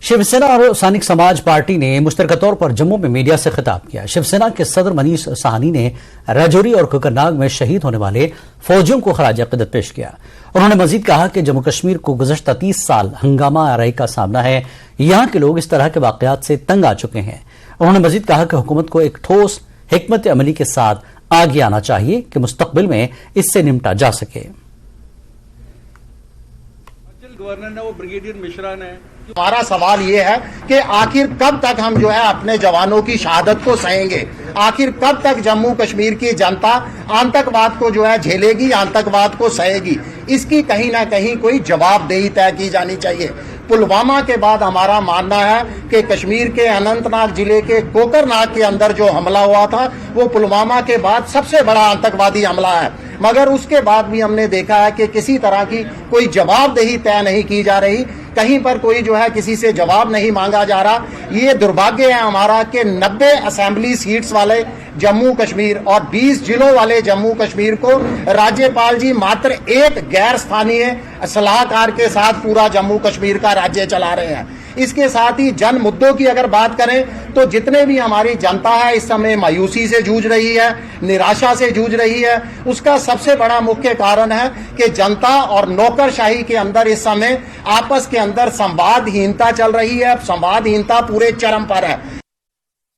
शिवसेना और सैनिक समाज पार्टी ने मुश्तरका तौर पर जम्मू में मीडिया से खिताब किया। शिवसेना के सदर मनीष साहनी ने राजौरी और कोकरनाग में शहीद होने वाले फौजियों को खराज अकीदत पेश किया। उन्होंने मजीद कहा कि जम्मू कश्मीर को गुज़श्ता 30 साल हंगामा आराई का सामना है। यहाँ के लोग इस तरह के वाकयात से तंग आ चुके हैं। उन्होंने मजीद कहा कि हुकूमत को एक ठोस हिकमत अमली के साथ आगे आना चाहिए कि मुस्तकबिल में इससे निपटा जा सके। गवर्नर ने वो ब्रिगेडियर मिश्रा ने। हमारा सवाल ये है कि आखिर कब तक हम जो है अपने जवानों की शहादत को सहेंगे, आखिर कब तक जम्मू कश्मीर की जनता आतंकवाद को जो है झेलेगी, आतंकवाद को सहेगी। इसकी कहीं ना कहीं कोई जवाबदेही तय की जानी चाहिए। पुलवामा के बाद हमारा मानना है कि कश्मीर के अनंतनाग जिले के कोकरनाग के अंदर जो हमला हुआ था वो पुलवामा के बाद सबसे बड़ा आतंकवादी हमला है, मगर उसके बाद भी हमने देखा है कि किसी तरह की कोई जवाबदेही तय नहीं की जा रही, कहीं पर कोई जो है किसी से जवाब नहीं मांगा जा रहा। ये दुर्भाग्य है हमारा कि 90 असेंबली सीट्स वाले जम्मू कश्मीर और 20 जिलों वाले जम्मू कश्मीर को राज्यपाल जी मात्र एक गैर स्थानीय सलाहकार के साथ पूरा जम्मू कश्मीर का राज्य चला रहे हैं। इसके साथ ही जन मुद्दों की अगर बात करें तो जितने भी हमारी जनता है इस समय मायूसी से जूझ रही है, निराशा से जूझ रही है, उसका सबसे बड़ा मुख्य कारण है कि जनता और नौकरशाही के अंदर इस समय आपस के अंदर संवादहीनता चल रही है। संवादहीनता पूरे चरम पर है।